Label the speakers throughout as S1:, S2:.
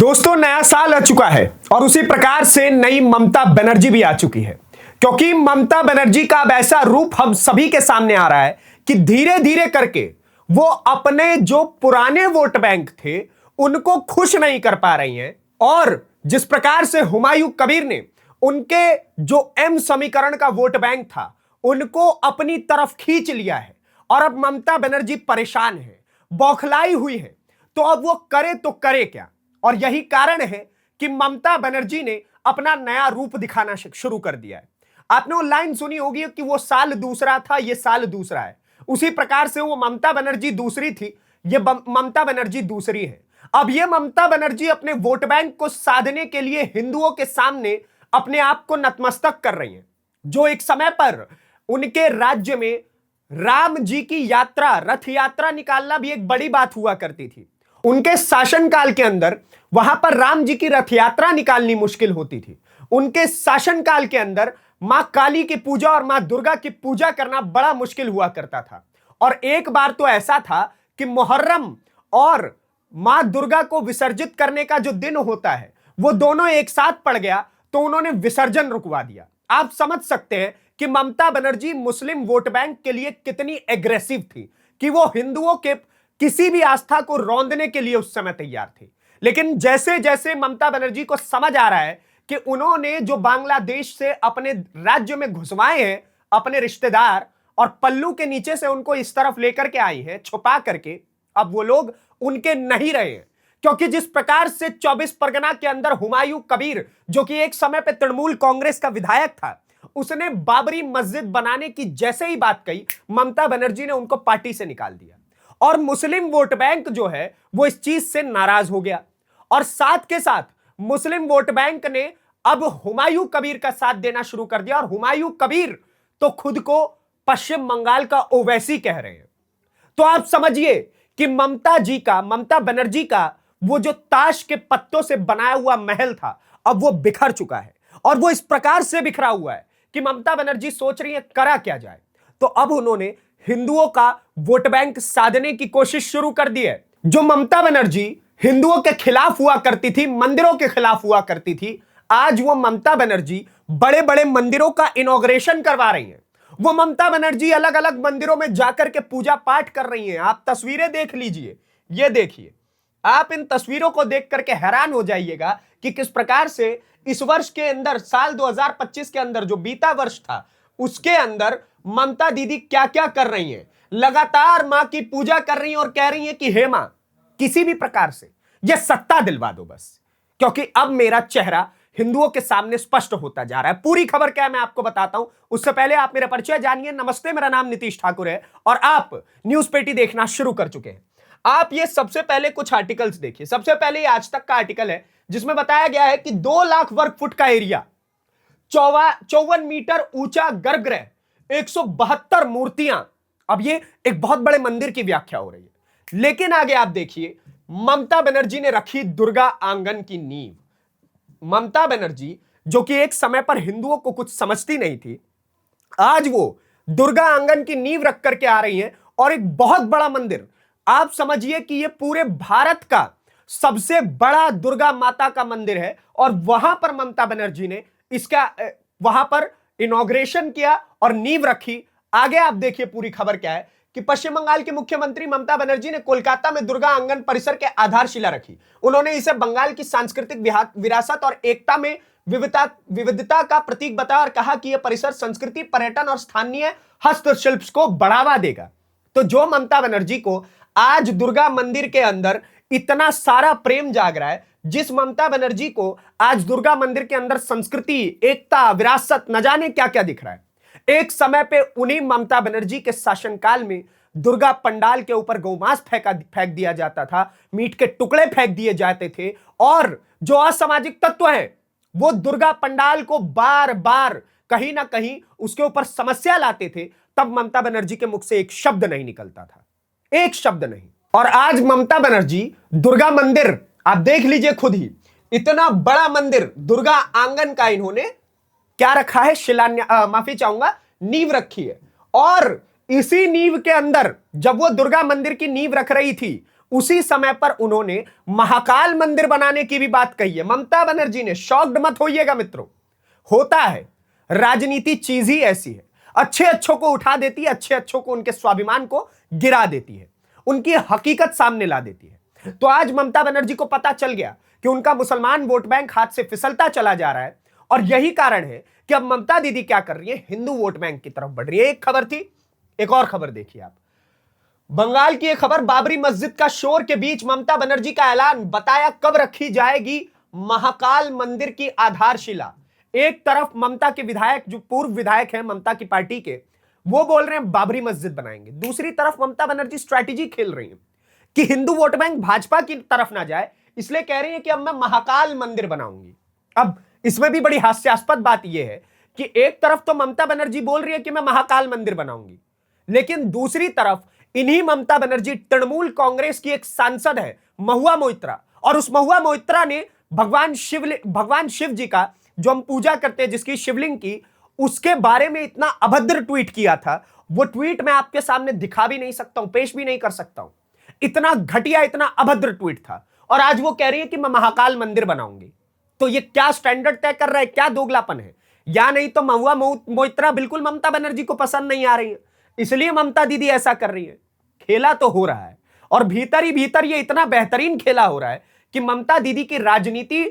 S1: दोस्तों, नया साल आ चुका है और उसी प्रकार से नई ममता बनर्जी भी आ चुकी है, क्योंकि ममता बनर्जी का अब ऐसा रूप हम सभी के सामने आ रहा है कि धीरे धीरे करके वो अपने जो पुराने वोट बैंक थे उनको खुश नहीं कर पा रही हैं। और जिस प्रकार से हुमायूं कबीर ने उनके जो एम समीकरण का वोट बैंक था उनको अपनी तरफ खींच लिया है और अब ममता बनर्जी परेशान है, बौखलाई हुई है, तो अब वो करे तो करे क्या। और यही कारण है कि ममता बनर्जी ने अपना नया रूप दिखाना शुरू कर दिया है। आपने वो लाइन सुनी होगी कि वो साल दूसरा था, ये साल दूसरा है। उसी प्रकार से वो ममता बनर्जी दूसरी थी, ये ममता बनर्जी दूसरी है। अब ये ममता बनर्जी अपने वोट बैंक को साधने के लिए हिंदुओं के सामने अपने आप को नतमस्तक कर रही है। जो एक समय पर उनके राज्य में राम जी की यात्रा, रथ यात्रा निकालना भी एक बड़ी बात हुआ करती थी। उनके शासनकाल के अंदर वहां पर राम जी की रथ यात्रा निकालनी मुश्किल होती थी। उनके शासनकाल के अंदर मां काली की पूजा और मां दुर्गा की पूजा करना बड़ा मुश्किल हुआ करता था। और एक बार तो ऐसा था कि मुहर्रम और मां दुर्गा को विसर्जित करने का जो दिन होता है वो दोनों एक साथ पड़ गया, तो उन्होंने विसर्जन रुकवा दिया। आप समझ सकते हैं कि ममता बनर्जी मुस्लिम वोट बैंक के लिए कितनी एग्रेसिव थी कि वो हिंदुओं के किसी भी आस्था को रौंदने के लिए उस समय तैयार थे। लेकिन जैसे जैसे ममता बनर्जी को समझ आ रहा है कि उन्होंने जो बांग्लादेश से अपने राज्य में घुसवाए हैं अपने रिश्तेदार और पल्लू के नीचे से उनको इस तरफ लेकर के आई हैं छुपा करके, अब वो लोग उनके नहीं रहे हैं। क्योंकि जिस प्रकार से 24 परगना के अंदर हुमायूं कबीर, जो कि एक समय पे तृणमूल कांग्रेस का विधायक था, उसने बाबरी मस्जिद बनाने की जैसे ही बात कही, ममता बनर्जी ने उनको पार्टी से निकाल दिया। और मुस्लिम वोट बैंक जो है वो इस चीज से नाराज हो गया और साथ के साथ मुस्लिम वोट बैंक ने अब हुमायूं कबीर का साथ देना शुरू कर दिया। और हुमायूं कबीर तो खुद को पश्चिम बंगाल का ओवैसी कह रहे हैं। तो आप समझिए कि ममता बनर्जी का वो जो ताश के पत्तों से बनाया हुआ महल था अब वो बिखर चुका है। और वो इस प्रकार से बिखरा हुआ है कि ममता बनर्जी सोच रही है करा क्या जाए। तो अब उन्होंने हिंदुओं का वोट बैंक साधने की कोशिश शुरू कर दी है। जो ममता बनर्जी हिंदुओं के खिलाफ हुआ करती थी, मंदिरों के खिलाफ हुआ करती थी, आज वो ममता बनर्जी बड़े बड़े मंदिरों का इनॉग्रेशन करवा रही है। वो ममता बनर्जी अलग अलग मंदिरों में जाकर के पूजा पाठ कर रही हैं। आप तस्वीरें देख लीजिए, ये देखिए, आप इन तस्वीरों को देख करके हैरान हो जाइएगा कि किस प्रकार से इस वर्ष के अंदर, साल 2025 के अंदर जो बीता वर्ष था उसके अंदर ममता दीदी क्या क्या कर रही हैं। लगातार मां की पूजा कर रही हैं और कह रही हैं कि हे मां, किसी भी प्रकार से यह सत्ता दिलवा दो बस, क्योंकि अब मेरा चेहरा हिंदुओं के सामने स्पष्ट होता जा रहा है। पूरी खबर क्या है मैं आपको बताता हूं, उससे पहले आप मेरा परिचय जानिए। नमस्ते, मेरा नाम नीतीश ठाकुर है और आप न्यूज पेटी देखना शुरू कर चुके हैं। आप ये सबसे पहले कुछ आर्टिकल्स देखिए। सबसे पहले ये आज तक का आर्टिकल है जिसमें बताया गया है कि 2 लाख वर्ग फुट का एरिया, 54 मीटर ऊंचा गर्भगृह, 172 मूर्तियां। अब ये एक बहुत बड़े मंदिर की व्याख्या हो रही है। लेकिन आगे आप देखिए, ममता बनर्जी ने रखी दुर्गा आंगन की नींव। ममता बनर्जी जो कि एक समय पर हिंदुओं को कुछ समझती नहीं थी, आज वो दुर्गा आंगन की नींव रख करके आ रही हैं और एक बहुत बड़ा मंदिर, आप समझिए कि ये पूरे भारत का सबसे बड़ा दुर्गा माता का मंदिर है और वहां पर ममता बनर्जी ने इसका वहां पर इनॉग्रेशन किया और नींव रखी। आगे आप देखिए पूरी खबर क्या है कि पश्चिम बंगाल की मुख्यमंत्री ममता बनर्जी ने कोलकाता में दुर्गा आंगन परिसर के आधारशिला रखी। उन्होंने इसे बंगाल की सांस्कृतिक विरासत और एकता में विविधता का प्रतीक बताया और कहा कि यह परिसर संस्कृति, पर्यटन और स्थानीय हस्तशिल्प को बढ़ावा देगा। तो जो ममता बनर्जी को आज दुर्गा मंदिर के अंदर इतना सारा प्रेम जाग रहा है, जिस ममता बनर्जी को आज दुर्गा मंदिर के अंदर संस्कृति, एकता, विरासत, न जाने क्या क्या दिख रहा है, एक समय पे उन्हीं ममता बनर्जी के शासनकाल में दुर्गा पंडाल के ऊपर गौमांस फेंक दिया जाता था, मीट के टुकड़े फेंक दिए जाते थे और जो असामाजिक तत्व हैं वो दुर्गा पंडाल को बार बार कहीं ना कहीं उसके ऊपर समस्या लाते थे। तब ममता बनर्जी के मुख से एक शब्द नहीं निकलता था, एक शब्द नहीं। और आज ममता बनर्जी दुर्गा मंदिर, आप देख लीजिए खुद ही, इतना बड़ा मंदिर, दुर्गा आंगन का इन्होंने क्या रखा है, माफी चाहूंगा, नींव रखी है। और इसी नींव के अंदर जब वो दुर्गा मंदिर की नींव रख रही थी, उसी समय पर उन्होंने महाकाल मंदिर बनाने की भी बात कही है ममता बनर्जी ने। शॉक्ड मत होइएगा मित्रों, होता है, राजनीति चीज ही ऐसी है, अच्छे अच्छों को उठा देती है, अच्छे अच्छों को, उनके स्वाभिमान को गिरा देती है, उनकी हकीकत सामने ला देती है। तो आज ममता बनर्जी को पता चल गया कि उनका मुसलमान वोट बैंक हाथ से फिसलता चला जा रहा है, और यही कारण है कि अब ममता दीदी क्या कर रही है, हिंदू वोट बैंक की तरफ बढ़ रही है। एक खबर थी, एक और खबर देखिए आप, बंगाल की एक खबर, बाबरी मस्जिद का शोर के बीच ममता बनर्जी का ऐलान, बताया कब रखी जाएगी महाकाल मंदिर की आधारशिला। एक तरफ ममता के विधायक, जो पूर्व विधायक हैं ममता की पार्टी के, वो बोल रहे हैं बाबरी मस्जिद बनाएंगे, दूसरी तरफ ममता बनर्जी स्ट्रैटेजी खेल रही है कि हिंदू वोट बैंक भाजपा की तरफ ना जाए, इसलिए कह रही है कि अब मैं महाकाल मंदिर बनाऊंगी। अब इसमें भी बड़ी हास्यास्पद बात यह है कि एक तरफ तो ममता बनर्जी बोल रही है कि मैं महाकाल मंदिर बनाऊंगी, लेकिन दूसरी तरफ इन्हीं ममता बनर्जी, तृणमूल कांग्रेस की एक सांसद है महुआ मोइत्रा, और उस महुआ मोइत्रा ने भगवान शिव जी का, जो हम पूजा करते हैं, जिसकी शिवलिंग की, उसके बारे में इतना अभद्र ट्वीट किया था। वो ट्वीट मैं आपके सामने दिखा भी नहीं सकता हूं, पेश भी नहीं कर सकता हूं, इतना घटिया, इतना अभद्र ट्वीट था। और आज वो कह रही है कि मैं महाकाल मंदिर बनाऊंगी। तो ये क्या स्टैंडर्ड तय कर रहा है, क्या दोगलापन है? या नहीं तो महुआ मोइत्रा बिल्कुल ममता बनर्जी को पसंद नहीं आ रही है, इसलिए ममता दीदी ऐसा कर रही है। खेला तो हो रहा है, और भीतर ही भीतर ये इतना बेहतरीन खेला हो रहा है कि ममता दीदी की राजनीति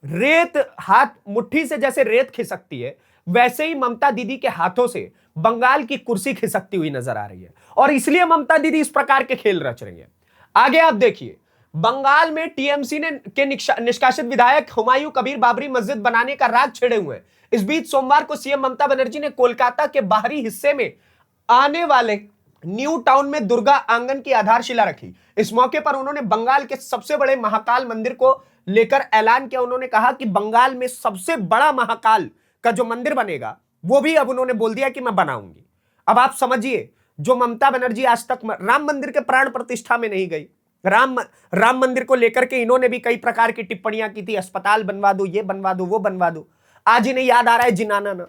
S1: रेत, हाथ मुट्ठी से जैसे रेत खिसकती है, वैसे ही ममता दीदी के हाथों से बंगाल की कुर्सी खिसकती हुई नजर आ रही है, और इसलिए ममता दीदी इस प्रकार के खेल रच रही है। आगे आप देखिए, बंगाल में टीएमसी के निष्कासित विधायक हुमायूं कबीर बाबरी मस्जिद बनाने का राग छेड़े हुए हैं। इस बीच सोमवार को सीएम ममता बनर्जी ने कोलकाता के बाहरी हिस्से में आने वाले न्यू टाउन में दुर्गा आंगन की आधारशिला रखी। इस मौके पर उन्होंने बंगाल के सबसे बड़े महाकाल मंदिर को लेकर ऐलान किया। उन्होंने कहा कि बंगाल में सबसे बड़ा महाकाल का जो मंदिर बनेगा, वो भी अब उन्होंने बोल दिया कि मैं बनाऊंगी। अब आप समझिए, जो ममता बनर्जी आज तक राम मंदिर के प्राण प्रतिष्ठा में नहीं गई, राम मंदिर को लेकर के इन्होंने भी कई प्रकार की टिप्पणियां की थी, अस्पताल बनवा दो, ये बनवा दो, वो बनवा दो। आज इन्हें याद आ रहा है जिनाना ना,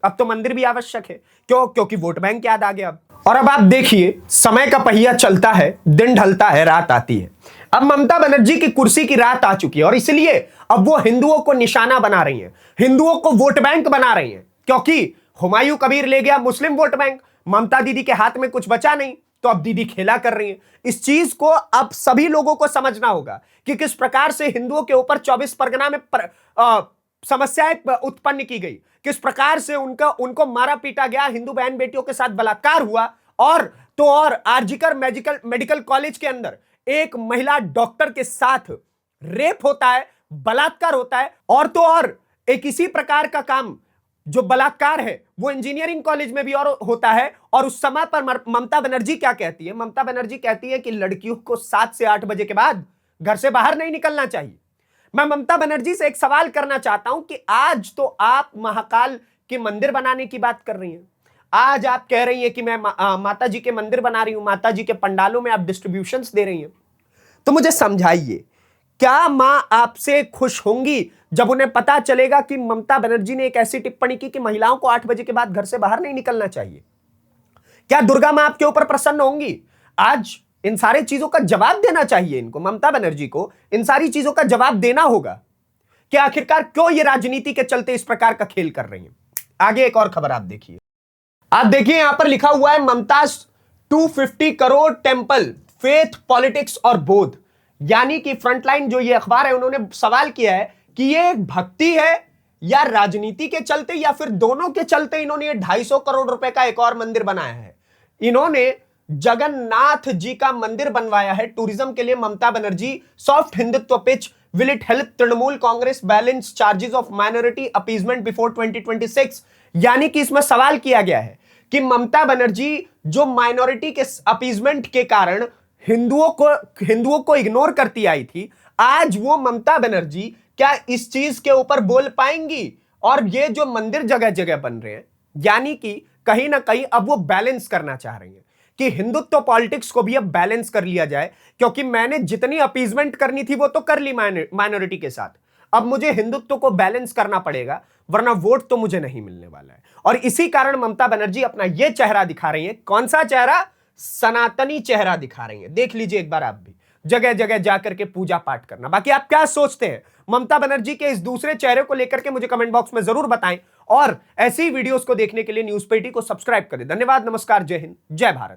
S1: अब तो मंदिर भी आवश्यक है। क्यों? क्योंकि वोट बैंक याद आ गया अब। और अब आप देखिए, समय का पहिया चलता है, दिन ढलता है, रात आती है। अब ममता बनर्जी की कुर्सी की रात आ चुकी है, और इसलिए अब वो हिंदुओं को निशाना बना रही हैं, हिंदुओं को वोट बैंक बना रही हैं। क्योंकि हुमायूं कबीर ले गया मुस्लिम वोट बैंक, ममता दीदी के हाथ में कुछ बचा नहीं, तो अब दीदी खेला कर रही है। इस चीज को अब सभी लोगों को समझना होगा कि किस प्रकार से हिंदुओं के ऊपर 24 परगना में समस्याएं उत्पन्न की गई, किस प्रकार से उनको मारा पीटा गया, हिंदू बहन बेटियों के साथ बलात्कार हुआ, और तो और आरजीकर मेडिकल कॉलेज के अंदर एक महिला डॉक्टर के साथ रेप होता है, बलात्कार होता है, और तो और एक इसी प्रकार का काम, जो बलात्कार है, वो इंजीनियरिंग कॉलेज में भी और होता है। और उस समय पर ममता बनर्जी क्या कहती है? ममता बनर्जी कहती है कि लड़कियों को 7 से 8 बजे के बाद घर से बाहर नहीं निकलना चाहिए। मैं ममता बनर्जी से एक सवाल करना चाहता हूं कि आज तो आप महाकाल के मंदिर बनाने की बात कर रही हैं, आज आप कह रही हैं कि मैं माता जी के मंदिर बना रही हूं, माता जी के पंडालों में आप डिस्ट्रीब्यूशंस दे रही हैं, तो मुझे समझाइए, क्या मां आपसे खुश होंगी जब उन्हें पता चलेगा कि ममता बनर्जी ने एक ऐसी टिप्पणी की कि महिलाओं को 8 बजे के बाद घर से बाहर नहीं निकलना चाहिए? क्या दुर्गा मां आपके ऊपर प्रसन्न होंगी? आज इन सारी चीजों का जवाब देना चाहिए इनको, ममता बनर्जी को इन सारी चीजों का जवाब देना होगा कि आखिरकार क्यों ये राजनीति के चलते इस प्रकार का खेल कर रही हैं। आगे एक और खबर आप देखिए, यहां पर लिखा हुआ है Mumtaz 250 crore temple, faith, politics और बोध। यानी कि फ्रंटलाइन जो ये अखबार है, उन्होंने सवाल किया है कि ये एक भक्ति है या राजनीति के चलते, या फिर दोनों के चलते इन्होंने ये 250 करोड़ रुपए का एक और मंदिर बनाया है। इन्होंने जगन्नाथ जी का मंदिर बनवाया है टूरिज्म के लिए। Mamata Banerjee, soft Hindutva pitch, will it help Trinamool Congress balance charges of minority appeasement before 2026। यानी कि इसमें सवाल किया गया है कि ममता बनर्जी जो माइनॉरिटी के अपीजमेंट के कारण हिंदुओं को इग्नोर करती आई थी, आज वो ममता बनर्जी क्या इस चीज के ऊपर बोल पाएंगी? और ये जो मंदिर जगह जगह बन रहे हैं, यानी कि कहीं ना कहीं अब वो बैलेंस करना चाह रही हैं कि हिंदुत्व पॉलिटिक्स को भी अब बैलेंस कर लिया जाए, क्योंकि मैंने जितनी अपीजमेंट करनी थी वो तो कर ली माइनॉरिटी के साथ, अब मुझे हिंदुत्व को बैलेंस करना पड़ेगा, वरना वोट तो मुझे नहीं मिलने वाला है। और इसी कारण ममता बनर्जी अपना यह चेहरा दिखा रही है। कौन सा चेहरा? सनातनी चेहरा दिखा रही है। देख लीजिए एक बार आप भी, जगह जगह जाकर के पूजा पाठ करना। बाकी आप क्या सोचते हैं ममता बनर्जी के इस दूसरे चेहरे को लेकर के मुझे कमेंट बॉक्स में जरूर बताएं और ऐसी वीडियोस को देखने के लिए न्यूज़ 18 को सब्सक्राइब करें। धन्यवाद, नमस्कार, जय हिंद, जय भारत।